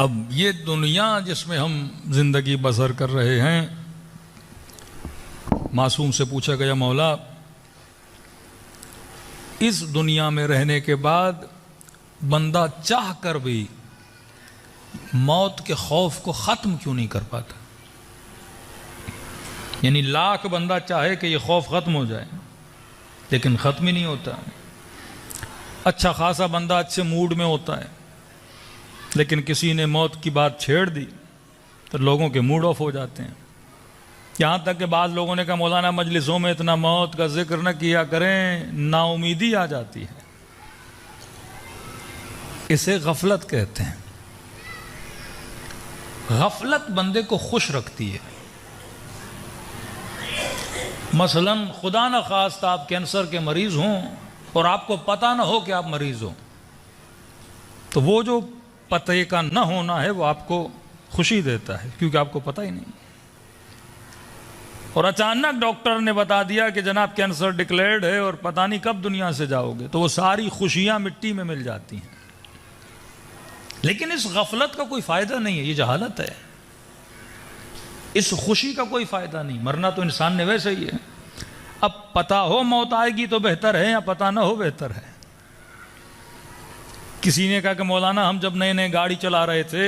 اب یہ دنیا جس میں ہم زندگی بسر کر رہے ہیں، معصوم سے پوچھا گیا مولا اس دنیا میں رہنے کے بعد بندہ چاہ کر بھی موت کے خوف کو ختم کیوں نہیں کر پاتا؟ یعنی لاکھ بندہ چاہے کہ یہ خوف ختم ہو جائے لیکن ختم ہی نہیں ہوتا۔ اچھا خاصا بندہ اچھے موڈ میں ہوتا ہے لیکن کسی نے موت کی بات چھیڑ دی تو لوگوں کے موڈ آف ہو جاتے ہیں، یہاں تک کہ بعض لوگوں نے کہا مولانا مجلسوں میں اتنا موت کا ذکر نہ کیا کریں، نا امیدی آ جاتی ہے۔ اسے غفلت کہتے ہیں۔ غفلت بندے کو خوش رکھتی ہے۔ مثلا خدا نہ خواستہ آپ کینسر کے مریض ہوں اور آپ کو پتہ نہ ہو کہ آپ مریض ہوں، تو وہ جو پتہ کا نہ ہونا ہے وہ آپ کو خوشی دیتا ہے کیونکہ آپ کو پتہ ہی نہیں۔ اور اچانک ڈاکٹر نے بتا دیا کہ جناب کینسر ڈکلیئرڈ ہے اور پتہ نہیں کب دنیا سے جاؤ گے، تو وہ ساری خوشیاں مٹی میں مل جاتی ہیں۔ لیکن اس غفلت کا کوئی فائدہ نہیں ہے، یہ جہالت ہے۔ اس خوشی کا کوئی فائدہ نہیں، مرنا تو انسان نے ویسے ہی ہے۔ اب پتہ ہو موت آئے گی تو بہتر ہے یا پتہ نہ ہو بہتر ہے۔ کسی نے کہا کہ مولانا ہم جب نئے نئے گاڑی چلا رہے تھے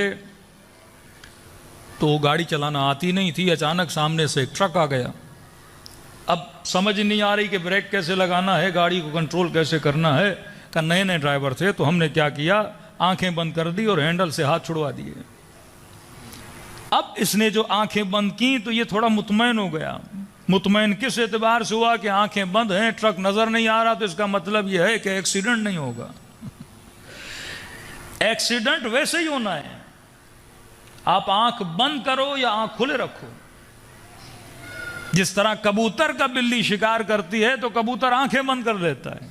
تو گاڑی چلانا آتی نہیں تھی، اچانک سامنے سے ایک ٹرک آ گیا، اب سمجھ نہیں آ رہی کہ بریک کیسے لگانا ہے، گاڑی کو کنٹرول کیسے کرنا ہے۔ کہ نئے نئے ڈرائیور تھے تو ہم نے کیا کیا، آنکھیں بند کر دی اور ہینڈل سے ہاتھ چھڑوا دیے۔ اب اس نے جو آنکھیں بند کی تو یہ تھوڑا مطمئن ہو گیا۔ مطمئن کس اعتبار سے ہوا کہ آنکھیں بند ہیں، ٹرک نظر نہیں آ رہا، تو اس کا مطلب یہ ہے کہ ایکسیڈنٹ نہیں ہوگا۔ ایکسیڈنٹ ویسے ہی ہونا ہے، آپ آنکھ بند کرو یا آنکھ کھلے رکھو۔ جس طرح کبوتر کا بلی شکار کرتی ہے تو کبوتر آنکھیں بند کر دیتا ہے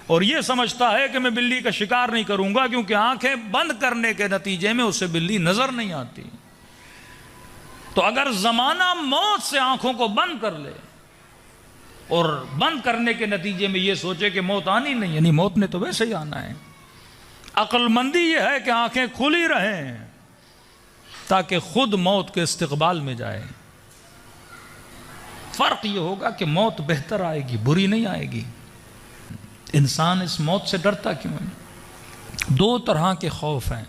اور یہ سمجھتا ہے کہ میں بلی کا شکار نہیں کروں گا، کیونکہ آنکھیں بند کرنے کے نتیجے میں اسے بلی نظر نہیں آتی۔ تو اگر زمانہ موت سے آنکھوں کو بند کر لے اور بند کرنے کے نتیجے میں یہ سوچے کہ موت آنی نہیں، یعنی موت نے تو ویسے ہی آنا ہے، عقل مندی یہ ہے کہ آنکھیں کھلی رہیں تاکہ خود موت کے استقبال میں جائے۔ فرق یہ ہوگا کہ موت بہتر آئے گی، بری نہیں آئے گی۔ انسان اس موت سے ڈرتا کیوں ہے؟ دو طرح کے خوف ہیں،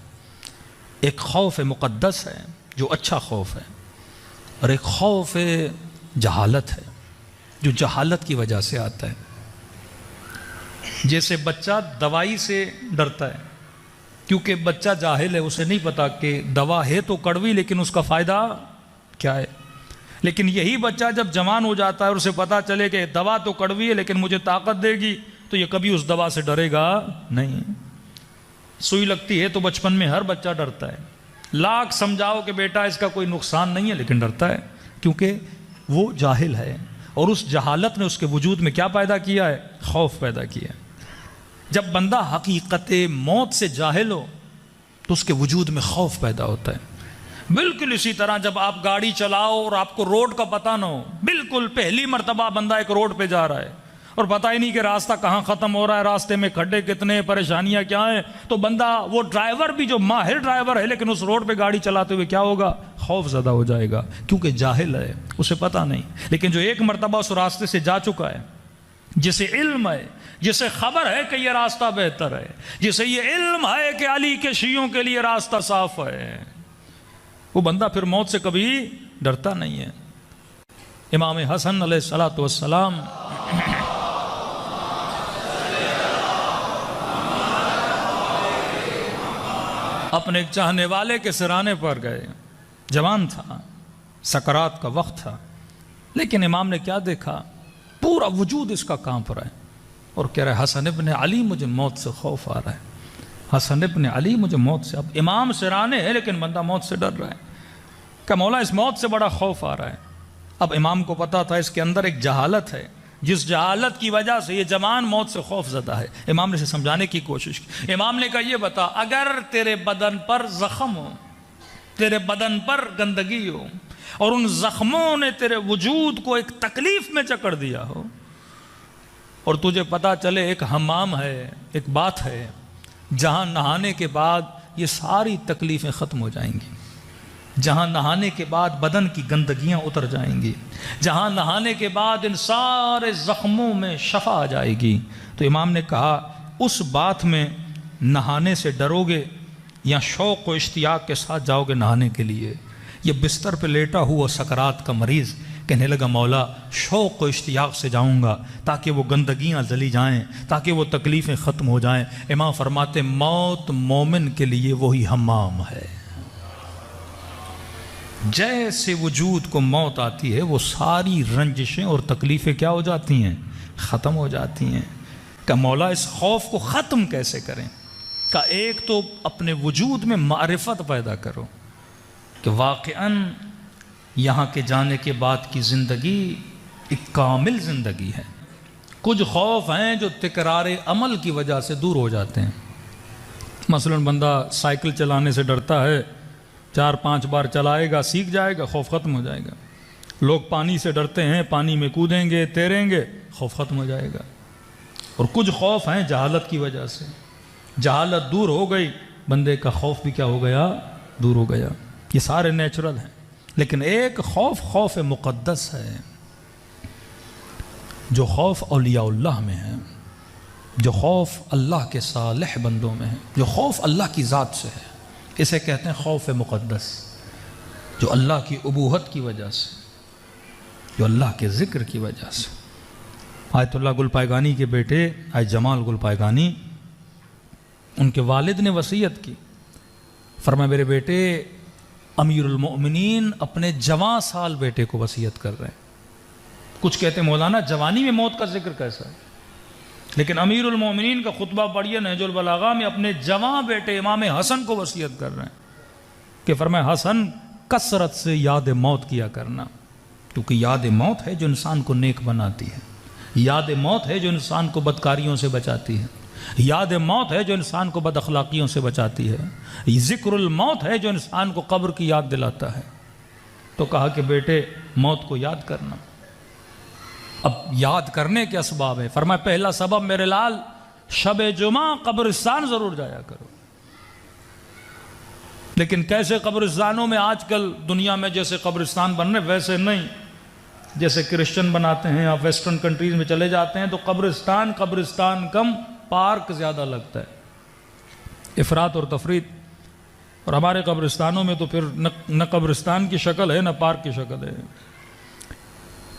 ایک خوف مقدس ہے جو اچھا خوف ہے، اور ایک خوف جہالت ہے جو جہالت کی وجہ سے آتا ہے۔ جیسے بچہ دوائی سے ڈرتا ہے کیونکہ بچہ جاہل ہے، اسے نہیں پتا کہ دوا ہے تو کڑوی لیکن اس کا فائدہ کیا ہے۔ لیکن یہی بچہ جب جوان ہو جاتا ہے اور اسے پتا چلے کہ دوا تو کڑوی ہے لیکن مجھے طاقت دے گی، تو یہ کبھی اس دوا سے ڈرے گا نہیں۔ سوئی لگتی ہے تو بچپن میں ہر بچہ ڈرتا ہے، لاکھ سمجھاؤ کہ بیٹا اس کا کوئی نقصان نہیں ہے لیکن ڈرتا ہے کیونکہ وہ جاہل ہے، اور اس جہالت نے اس کے وجود میں کیا پیدا کیا ہے؟ خوف پیدا کیا ہے۔ جب بندہ حقیقت موت سے جاہل ہو تو اس کے وجود میں خوف پیدا ہوتا ہے۔ بالکل اسی طرح جب آپ گاڑی چلاؤ اور آپ کو روڈ کا پتہ نہ ہو، بالکل پہلی مرتبہ بندہ ایک روڈ پہ جا رہا ہے اور پتہ ہی نہیں کہ راستہ کہاں ختم ہو رہا ہے، راستے میں کھڈے کتنے، پریشانیاں کیا ہیں، تو بندہ، وہ ڈرائیور بھی جو ماہر ڈرائیور ہے لیکن اس روڈ پہ گاڑی چلاتے ہوئے کیا ہوگا؟ خوف زدہ ہو جائے گا کیونکہ جاہل ہے، اسے پتہ نہیں۔ لیکن جو ایک مرتبہ اس راستے سے جا چکا ہے، جسے علم ہے، جسے خبر ہے کہ یہ راستہ بہتر ہے، جسے یہ علم ہے کہ علی کے شیعوں کے لیے راستہ صاف ہے، وہ بندہ پھر موت سے کبھی ڈرتا نہیں ہے۔ امام حسن علیہ السلام اپنے ایک چاہنے والے کے سرانے پر گئے، جوان تھا، سکرات کا وقت تھا، لیکن امام نے کیا دیکھا؟ پورا وجود اس کا کانپ رہا ہے اور کہہ رہا ہے حسن ابن علی مجھے موت سے خوف آ رہا ہے، حسن ابن علی مجھے موت سے۔ اب امام سرانے ہے لیکن بندہ موت سے ڈر رہا ہے کہ مولا اس موت سے بڑا خوف آ رہا ہے۔ اب امام کو پتا تھا اس کے اندر ایک جہالت ہے، جس جہالت کی وجہ سے یہ جوان موت سے خوف زدہ ہے۔ امام نے اسے سمجھانے کی کوشش کی۔ امام نے کہا یہ بتا، اگر تیرے بدن پر زخم ہو، تیرے بدن پر گندگی ہو اور ان زخموں نے تیرے وجود کو ایک تکلیف میں جکڑ دیا ہو، اور تجھے پتا چلے ایک حمام ہے، ایک بات ہے جہاں نہانے کے بعد یہ ساری تکلیفیں ختم ہو جائیں گی۔ جہاں نہانے کے بعد بدن کی گندگیاں اتر جائیں گی، جہاں نہانے کے بعد ان سارے زخموں میں شفا آ جائے گی۔ تو امام نے کہا اس بات میں نہانے سے ڈرو گے یا شوق و اشتیاق کے ساتھ جاؤ گے نہانے کے لیے؟ یہ بستر پہ لیٹا ہوا سکرات کا مریض کہنے لگا مولا شوق و اشتیاق سے جاؤں گا تاکہ وہ گندگیاں جلی جائیں، تاکہ وہ تکلیفیں ختم ہو جائیں۔ امام فرماتے موت مومن کے لیے وہی حمام ہے۔ جیسے وجود کو موت آتی ہے وہ ساری رنجشیں اور تکلیفیں کیا ہو جاتی ہیں؟ ختم ہو جاتی ہیں۔ کہ مولا اس خوف کو ختم کیسے کریں؟ کہ ایک تو اپنے وجود میں معرفت پیدا کرو کہ واقعاً یہاں کے جانے کے بعد کی زندگی ایک کامل زندگی ہے۔ کچھ خوف ہیں جو تکرار عمل کی وجہ سے دور ہو جاتے ہیں۔ مثلاً بندہ سائیکل چلانے سے ڈرتا ہے، 4-5 بار چلائے گا سیکھ جائے گا، خوف ختم ہو جائے گا۔ لوگ پانی سے ڈرتے ہیں، پانی میں کودیں گے تیریں گے، خوف ختم ہو جائے گا۔ اور کچھ خوف ہیں جہالت کی وجہ سے، جہالت دور ہو گئی بندے کا خوف بھی کیا ہو گیا؟ دور ہو گیا۔ یہ سارے نیچرل ہیں، لیکن ایک خوف خوف مقدس ہے، جو خوف اولیاء اللہ میں ہے، جو خوف اللہ کے صالح بندوں میں ہے، جو خوف اللہ کی ذات سے ہے۔ اسے کہتے ہیں خوف مقدس، جو اللہ کی ابوہت کی وجہ سے، جو اللہ کے ذکر کی وجہ سے۔ آیت اللہ گل پائگانی کے بیٹے آیت جمال گل پائگانی، ان کے والد نے وصیت کی، فرمایا میرے بیٹے امیر المؤمنین اپنے جوان سال بیٹے کو وصیت کر رہے ہیں۔ کچھ کہتے ہیں مولانا جوانی میں موت کا ذکر کیسا ہے؟ لیکن امیر المومنین کا خطبہ پڑھیے نہج البلاغہ میں، اپنے جوان بیٹے امام حسن کو وصیت کر رہے ہیں کہ فرمایا حسن کثرت سے یاد موت کیا کرنا، کیونکہ یاد موت ہے جو انسان کو نیک بناتی ہے، یاد موت ہے جو انسان کو بدکاریوں سے بچاتی ہے، یاد موت ہے جو انسان کو بد اخلاقیوں سے بچاتی ہے، ذکر الموت ہے جو انسان کو قبر کی یاد دلاتا ہے۔ تو کہا کہ بیٹے موت کو یاد کرنا۔ اب یاد کرنے کے اسباب ہیں، فرمایا پہلا سبب میرے لال شب جمعہ قبرستان ضرور جایا کرو۔ لیکن کیسے قبرستانوں میں آج کل دنیا میں جیسے قبرستان بن رہے ویسے نہیں، جیسے کرسچن بناتے ہیں، آپ ویسٹرن کنٹریز میں چلے جاتے ہیں تو قبرستان کم پارک زیادہ لگتا ہے، افراط اور تفریط۔ اور ہمارے قبرستانوں میں تو پھر نہ قبرستان کی شکل ہے نہ پارک کی شکل ہے۔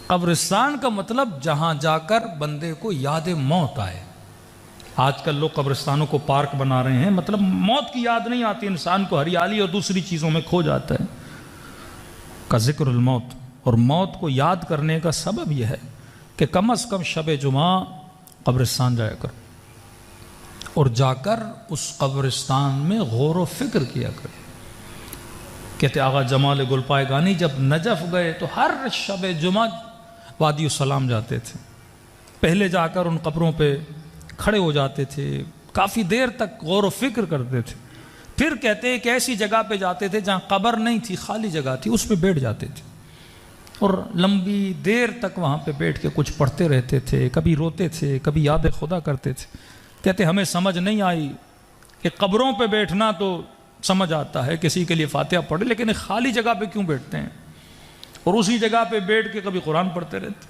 قبرستان کا مطلب جہاں جا کر بندے کو یاد موت آئے۔ آج کل لوگ قبرستانوں کو پارک بنا رہے ہیں، مطلب موت کی یاد نہیں آتی انسان کو، ہریالی اور دوسری چیزوں میں کھو جاتا ہے۔ کا ذکر الموت، اور موت کو یاد کرنے کا سبب یہ ہے کہ کم از کم شب جمعہ قبرستان جایا کرو، اور جا کر اس قبرستان میں غور و فکر کیا کرو۔ کہتے آغا جمال گل پائگانی جب نجف گئے تو ہر شب جمعہ وادی السلام جاتے تھے، پہلے جا کر ان قبروں پہ کھڑے ہو جاتے تھے، کافی دیر تک غور و فکر کرتے تھے، پھر کہتے ایک ایسی جگہ پہ جاتے تھے جہاں قبر نہیں تھی، خالی جگہ تھی، اس پہ بیٹھ جاتے تھے اور لمبی دیر تک وہاں پہ بیٹھ کے کچھ پڑھتے رہتے تھے، کبھی روتے تھے، کبھی یاد خدا کرتے تھے۔ کہتے ہمیں سمجھ نہیں آئی کہ قبروں پہ بیٹھنا تو سمجھ آتا ہے کسی کے لیے فاتحہ پڑھے، لیکن ایک خالی جگہ پہ کیوں بیٹھتے ہیں، اور اسی جگہ پہ بیٹھ کے کبھی قرآن پڑھتے رہتے۔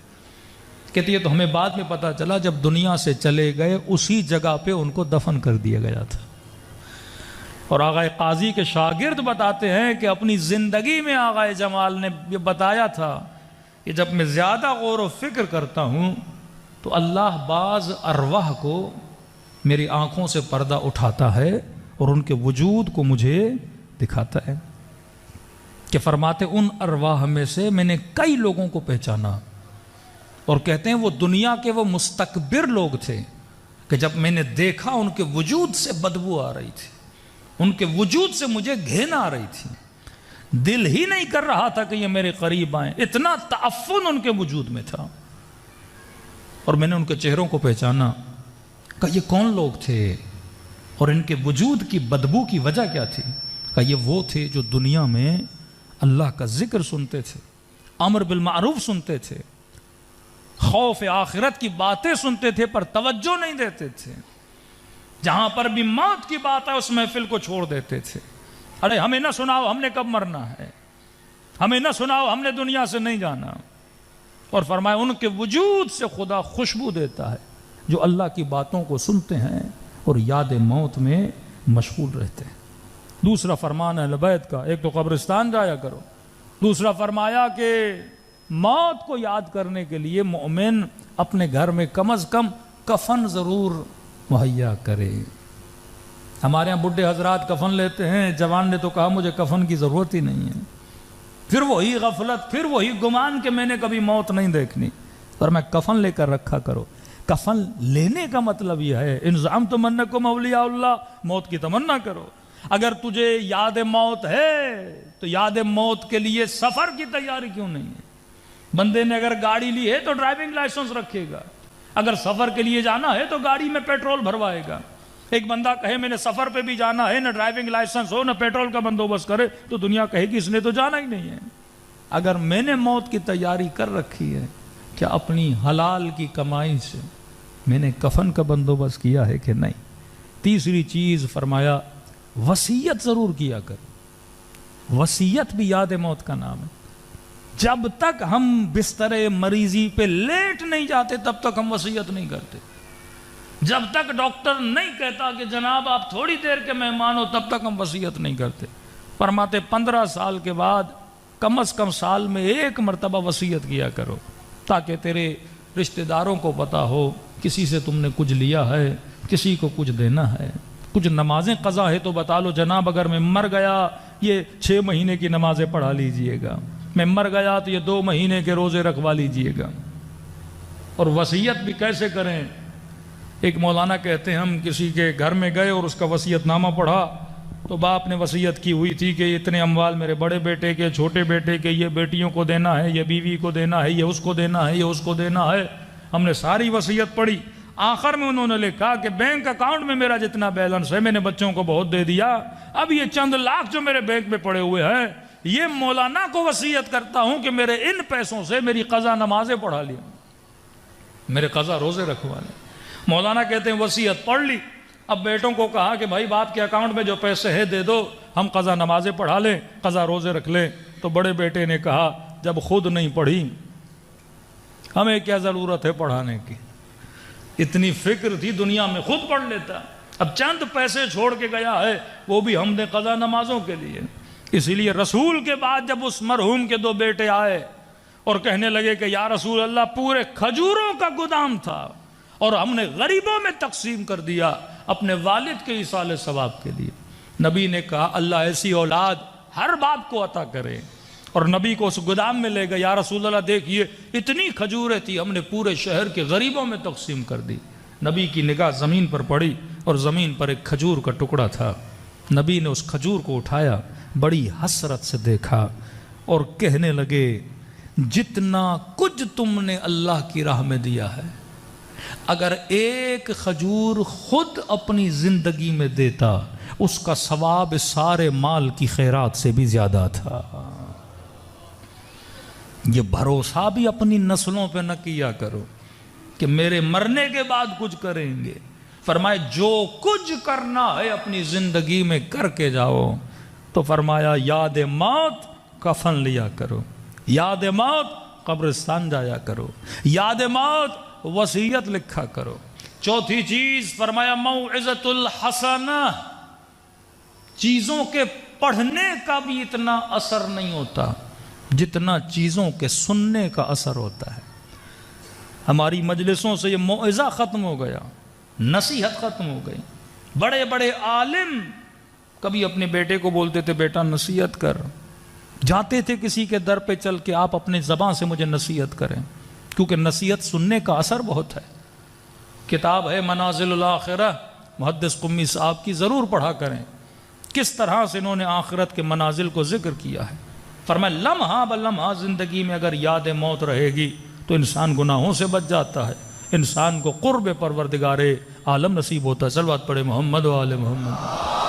کہتے یہ تو ہمیں بعد میں پتہ چلا جب دنیا سے چلے گئے اسی جگہ پہ ان کو دفن کر دیا گیا تھا۔ اور آغا قاضی کے شاگرد بتاتے ہیں کہ اپنی زندگی میں آغا جمال نے یہ بتایا تھا کہ جب میں زیادہ غور و فکر کرتا ہوں تو اللہ بعض ارواح کو میری آنکھوں سے پردہ اٹھاتا ہے اور ان کے وجود کو مجھے دکھاتا ہے، کہ فرماتے ان ارواح میں سے میں نے کئی لوگوں کو پہچانا، اور کہتے ہیں وہ دنیا کے وہ مستکبر لوگ تھے کہ جب میں نے دیکھا ان کے وجود سے بدبو آ رہی تھی، ان کے وجود سے مجھے گھن آ رہی تھی، دل ہی نہیں کر رہا تھا کہ یہ میرے قریب آئیں، اتنا تعفن ان کے وجود میں تھا۔ اور میں نے ان کے چہروں کو پہچانا کہ یہ کون لوگ تھے اور ان کے وجود کی بدبو کی وجہ کیا تھی، کہ یہ وہ تھے جو دنیا میں اللہ کا ذکر سنتے تھے، امر بالمعروف سنتے تھے، خوف آخرت کی باتیں سنتے تھے پر توجہ نہیں دیتے تھے، جہاں پر بھی موت کی بات ہے اس محفل کو چھوڑ دیتے تھے. ارے ہمیں نہ سناؤ ہم نے کب مرنا ہے، ہمیں نہ سناؤ ہم نے دنیا سے نہیں جانا. اور فرمایا ان کے وجود سے خدا خوشبو دیتا ہے جو اللہ کی باتوں کو سنتے ہیں اور یاد موت میں مشغول رہتے ہیں. دوسرا فرمان اہل بیت کا، ایک تو قبرستان جایا کرو، دوسرا فرمایا کہ موت کو یاد کرنے کے لیے مومن اپنے گھر میں کم از کم کفن ضرور مہیا کرے. ہمارے ہاں بڈھے حضرات کفن لیتے ہیں، جوان نے تو کہا مجھے کفن کی ضرورت ہی نہیں ہے، پھر وہی غفلت، پھر وہی گمان کہ میں نے کبھی موت نہیں دیکھنی. پر میں کفن لے کر رکھا کرو. کفن لینے کا مطلب یہ ہے انضام تو منکم اولیاء اللہ، موت کی تمنا کرو. اگر تجھے یاد موت ہے تو یاد موت کے لیے سفر کی تیاری کیوں نہیں ہے؟ بندے نے اگر گاڑی لی ہے تو ڈرائیونگ لائسنس رکھے گا، اگر سفر کے لیے جانا ہے تو گاڑی میں پیٹرول بھروائے گا. ایک بندہ کہے میں نے سفر پہ بھی جانا ہے، نہ ڈرائیونگ لائسنس ہو نہ پیٹرول کا بندوبست کرے تو دنیا کہے گی اس نے تو جانا ہی نہیں ہے. اگر میں نے موت کی تیاری کر رکھی ہے، کیا اپنی حلال کی کمائی سے میں نے کفن کا بندوبست کیا ہے کہ نہیں؟ تیسری چیز فرمایا وصیت ضرور کیا کر. وصیت بھی یاد موت کا نام ہے. جب تک ہم بستر مریضی پہ لیٹ نہیں جاتے تب تک ہم وصیت نہیں کرتے. جب تک ڈاکٹر نہیں کہتا کہ جناب آپ تھوڑی دیر کے مہمان ہو تب تک ہم وصیت نہیں کرتے. فرماتے 15 سال کے بعد کم از کم سال میں 1 مرتبہ وصیت کیا کرو تاکہ تیرے رشتہ داروں کو پتا ہو کسی سے تم نے کچھ لیا ہے، کسی کو کچھ دینا ہے. کچھ نمازیں قضا ہے تو بتا لو جناب اگر میں مر گیا یہ 6 مہینے کی نمازیں پڑھا لیجئے گا، میں مر گیا تو یہ 2 مہینے کے روزے رکھوا لیجئے گا. اور وصیت بھی کیسے کریں؟ ایک مولانا کہتے ہیں ہم کسی کے گھر میں گئے اور اس کا وصیت نامہ پڑھا تو باپ نے وصیت کی ہوئی تھی کہ اتنے اموال میرے بڑے بیٹے کے، چھوٹے بیٹے کے، یہ بیٹیوں کو دینا ہے، یہ بیوی کو دینا ہے، یہ اس کو دینا ہے، یہ اس کو دینا ہے. ہم نے ساری وصیت پڑھی. آخر میں انہوں نے لکھا کہ بینک اکاؤنٹ میں میرا جتنا بیلنس ہے میں نے بچوں کو بہت دے دیا، اب یہ چند لاکھ جو میرے بینک میں پڑے ہوئے ہیں یہ مولانا کو وصیت کرتا ہوں کہ میرے ان پیسوں سے میری قضا نمازیں پڑھا لیں، میرے قضا روزے رکھوا لیں. مولانا کہتے ہیں وصیت پڑھ لی. اب بیٹوں کو کہا کہ بھائی باپ کے اکاؤنٹ میں جو پیسے ہیں دے دو، ہم قضا نمازیں پڑھا لیں، قضا روزے رکھ لیں. تو بڑے بیٹے نے کہا جب خود نہیں پڑھی ہمیں کیا ضرورت ہے پڑھانے کی، اتنی فکر تھی دنیا میں خود پڑھ لیتا. اب چند پیسے چھوڑ کے گیا ہے وہ بھی ہم نے قضا نمازوں کے لیے. اسی لیے رسول کے بعد جب اس مرحوم کے 2 بیٹے آئے اور کہنے لگے کہ یا رسول اللہ پورے کھجوروں کا گودام تھا اور ہم نے غریبوں میں تقسیم کر دیا اپنے والد کے ایصال ثواب کے لیے. نبی نے کہا اللہ ایسی اولاد ہر باپ کو عطا کرے. اور نبی کو اس گودام میں لے گئے. یا رسول اللہ دیکھیے اتنی کھجوریں تھی ہم نے پورے شہر کے غریبوں میں تقسیم کر دی. نبی کی نگاہ زمین پر پڑی اور زمین پر ایک کھجور کا ٹکڑا تھا. نبی نے اس کھجور کو اٹھایا، بڑی حسرت سے دیکھا اور کہنے لگے جتنا کچھ تم نے اللہ کی راہ میں دیا ہے اگر ایک کھجور خود اپنی زندگی میں دیتا اس کا ثواب سارے مال کی خیرات سے بھی زیادہ تھا. یہ بھروسہ بھی اپنی نسلوں پہ نہ کیا کرو کہ میرے مرنے کے بعد کچھ کریں گے. فرمائے جو کچھ کرنا ہے اپنی زندگی میں کر کے جاؤ. تو فرمایا یاد موت کفن لیا کرو، یاد موت قبرستان جایا کرو، یاد موت وصیت لکھا کرو. چوتھی چیز فرمایا موعظۃ الحسنہ. چیزوں کے پڑھنے کا بھی اتنا اثر نہیں ہوتا جتنا چیزوں کے سننے کا اثر ہوتا ہے. ہماری مجلسوں سے یہ موعظہ ختم ہو گیا، نصیحت ختم ہو گئی. بڑے بڑے عالم کبھی اپنے بیٹے کو بولتے تھے بیٹا نصیحت کر. جاتے تھے کسی کے در پہ چل کے آپ اپنے زبان سے مجھے نصیحت کریں، کیونکہ نصیحت سننے کا اثر بہت ہے. کتاب ہے منازل الاخرہ، محدث قمی صاحب کی، ضرور پڑھا کریں. کس طرح سے انہوں نے آخرت کے منازل کو ذکر کیا ہے. فرمایا لمحہ بلمحہ زندگی میں اگر یاد موت رہے گی تو انسان گناہوں سے بچ جاتا ہے، انسان کو قرب پروردگار عالم نصیب ہوتا ہے. صلوات پڑھے محمد و آل محمد.